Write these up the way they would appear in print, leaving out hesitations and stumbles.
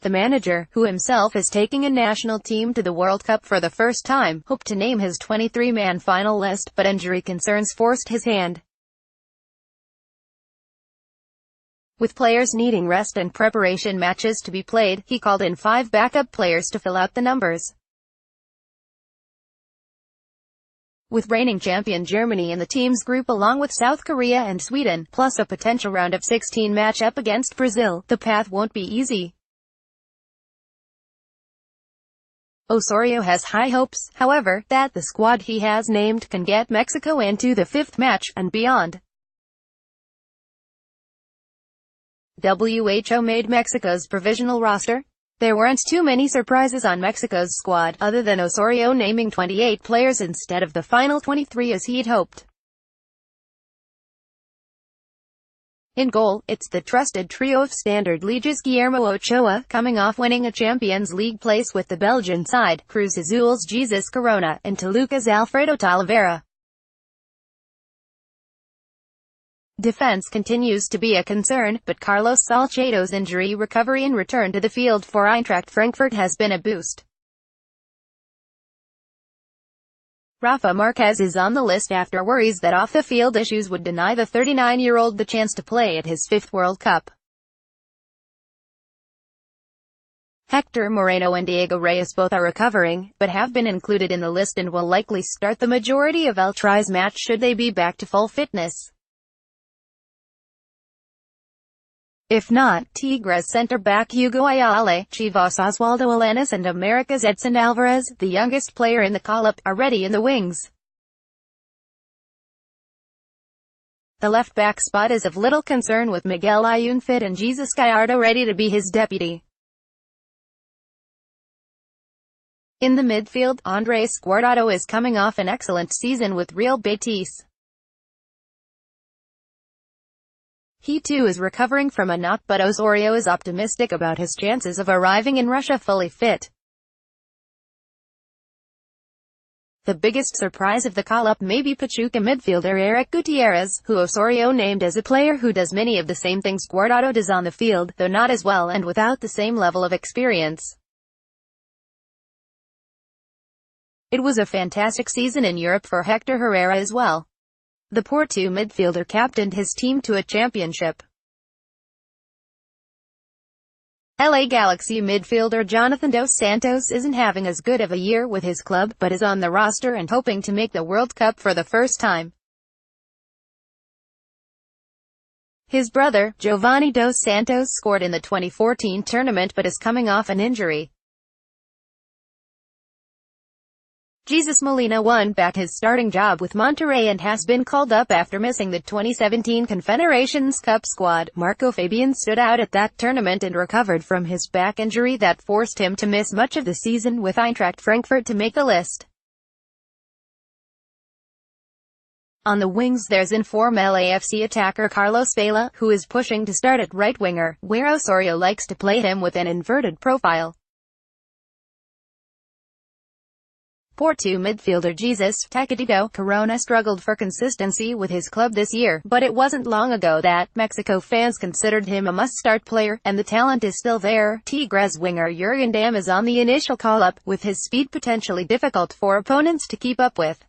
The manager, who himself is taking a national team to the World Cup for the first time, hoped to name his 23-man final list, but injury concerns forced his hand. With players needing rest and preparation matches to be played, he called in 5 backup players to fill out the numbers. With reigning champion Germany in the team's group along with South Korea and Sweden, plus a potential round of 16 matchup against Brazil, the path won't be easy. Osorio has high hopes, however, that the squad he has named can get Mexico into the 5th match, and beyond. WHO made Mexico's provisional roster. There weren't too many surprises on Mexico's squad, other than Osorio naming 28 players instead of the final 23 as he'd hoped. In goal, it's the trusted trio of standard Ligas: Guillermo Ochoa, coming off winning a Champions League place with the Belgian side, Cruz Azul's Jesus Corona, and Toluca's Alfredo Talavera. Defense continues to be a concern, but Carlos Salcedo's injury recovery and return to the field for Eintracht Frankfurt has been a boost. Rafa Marquez is on the list after worries that off-the-field issues would deny the 39-year-old the chance to play at his 5th World Cup. Hector Moreno and Diego Reyes both are recovering, but have been included in the list and will likely start the majority of El Tri's match should they be back to full fitness. If not, Tigres center-back Hugo Ayala, Chivas Oswaldo Alanis and America's Edson Alvarez, the youngest player in the call-up, are ready in the wings. The left-back spot is of little concern with Miguel Ayun fit and Jesus Gallardo ready to be his deputy. In the midfield, Andres Guardado is coming off an excellent season with Real Betis. He too is recovering from a knock, but Osorio is optimistic about his chances of arriving in Russia fully fit. The biggest surprise of the call-up may be Pachuca midfielder Eric Gutierrez, who Osorio named as a player who does many of the same things Guardado does on the field, though not as well and without the same level of experience. It was a fantastic season in Europe for Hector Herrera as well. The Porto midfielder captained his team to a championship. LA Galaxy midfielder Jonathan Dos Santos isn't having as good of a year with his club, but is on the roster and hoping to make the World Cup for the first time. His brother, Giovanni Dos Santos, scored in the 2014 tournament but is coming off an injury. Jesus Molina won back his starting job with Monterrey and has been called up after missing the 2017 Confederations Cup squad. Marco Fabian stood out at that tournament and recovered from his back injury that forced him to miss much of the season with Eintracht Frankfurt to make the list. On the wings there's inform LAFC attacker Carlos Vela, who is pushing to start at right winger, where Osorio likes to play him with an inverted profile. Porto midfielder Jesus Tecatito Corona struggled for consistency with his club this year, but it wasn't long ago that Mexico fans considered him a must-start player, and the talent is still there. Tigres winger Jurgen Damm is on the initial call-up, with his speed potentially difficult for opponents to keep up with.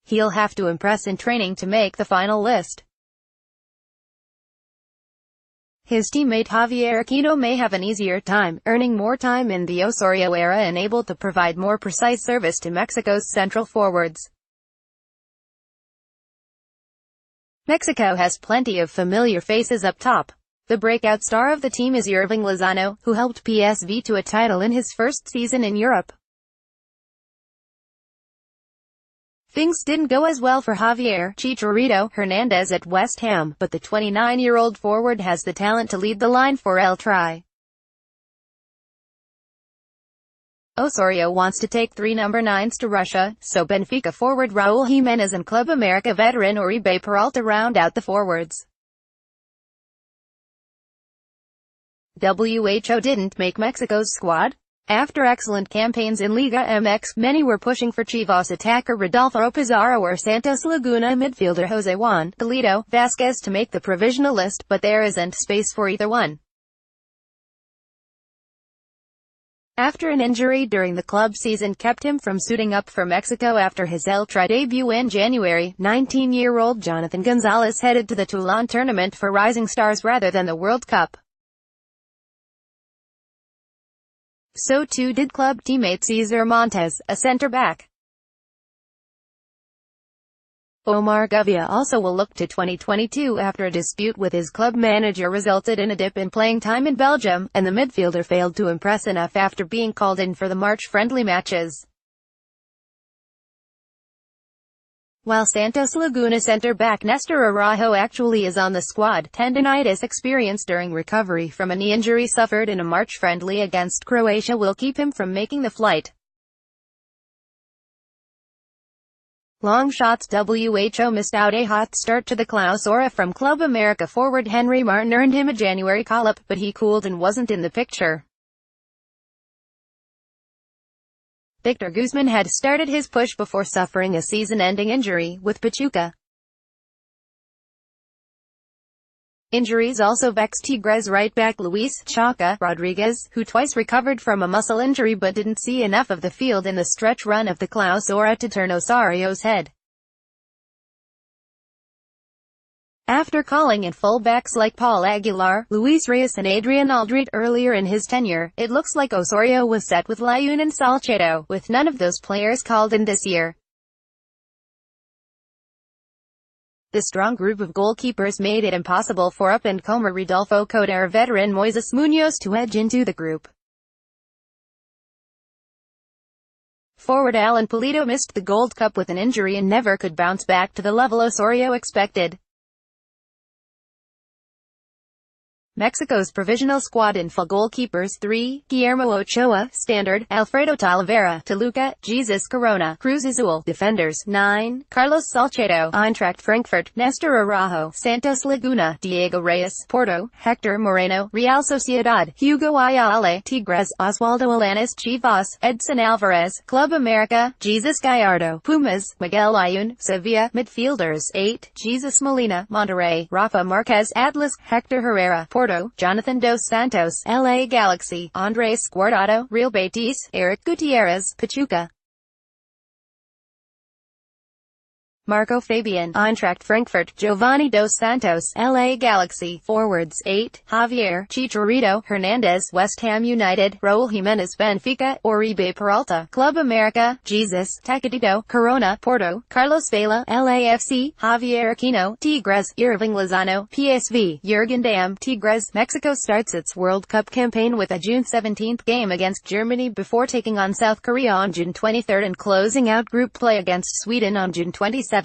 He'll have to impress in training to make the final list. His teammate Javier Aquino may have an easier time, earning more time in the Osorio era and able to provide more precise service to Mexico's central forwards. Mexico has plenty of familiar faces up top. The breakout star of the team is Irving Lozano, who helped PSV to a title in his first season in Europe. Things didn't go as well for Javier Chicharito Hernandez at West Ham, but the 29-year-old forward has the talent to lead the line for El Tri. Osorio wants to take 3 number 9s to Russia, so Benfica forward Raúl Jiménez and Club America veteran Oribe Peralta round out the forwards. WHO didn't make Mexico's squad. After excellent campaigns in Liga MX, many were pushing for Chivas attacker Rodolfo Pizarro or Santos Laguna midfielder Jose Juan Toledo Vasquez to make the provisional list, but there isn't space for either one. After an injury during the club season kept him from suiting up for Mexico after his El Tri debut in January, 19-year-old Jonathan Gonzalez headed to the Toulon tournament for Rising Stars rather than the World Cup. So too did club teammate Cesar Montes, a centre-back. Omar Gavia also will look to 2022 after a dispute with his club manager resulted in a dip in playing time in Belgium, and the midfielder failed to impress enough after being called in for the March friendly matches. While Santos Laguna centre-back Nestor Araujo actually is on the squad, tendinitis experienced during recovery from a knee injury suffered in a March friendly against Croatia will keep him from making the flight. Long shots. WHO missed out a hot start to the Clausura from Club America forward Henry Martin earned him a January call-up, but he cooled and wasn't in the picture. Victor Guzman had started his push before suffering a season-ending injury with Pachuca. Injuries also vexed Tigres right-back Luis "Chaca" Rodriguez, who twice recovered from a muscle injury but didn't see enough of the field in the stretch run of the Clausura to turn Osorio's head. After calling in fullbacks like Paul Aguilar, Luis Reyes and Adrian Aldrit earlier in his tenure, it looks like Osorio was set with Layun and Salcedo, with none of those players called in this year. The strong group of goalkeepers made it impossible for up-and-comer Rodolfo Cota or veteran Moises Munoz to edge into the group. Forward Alan Pulido missed the Gold Cup with an injury and never could bounce back to the level Osorio expected. Mexico's provisional squad in full: goalkeepers 3, Guillermo Ochoa, Standard, Alfredo Talavera, Toluca, Jesus Corona, Cruz Azul. Defenders 9, Carlos Salcedo, Eintracht Frankfurt, Nestor Araujo, Santos Laguna, Diego Reyes, Porto, Hector Moreno, Real Sociedad, Hugo Ayala, Tigres, Oswaldo Alanis, Chivas, Edson Alvarez, Club America, Jesus Gallardo, Pumas, Miguel Layun, Sevilla. Midfielders 8, Jesus Molina, Monterrey, Rafa Marquez, Atlas, Hector Herrera, Porto, Jonathan Dos Santos, LA Galaxy, Andres Guardado, Real Betis, Eric Gutierrez, Pachuca. Marco Fabian, Eintracht Frankfurt, Giovanni Dos Santos, LA Galaxy. Forwards 8, Javier Chicharito Hernandez, West Ham United, Raul Jimenez, Benfica, Oribe Peralta, Club America, Jesus Tacadito, Corona, Porto, Carlos Vela, LAFC, Javier Aquino, Tigres, Irving Lozano, PSV, Jurgen Damm, Tigres. Mexico starts its World Cup campaign with a June 17 game against Germany before taking on South Korea on June 23 and closing out group play against Sweden on June 27.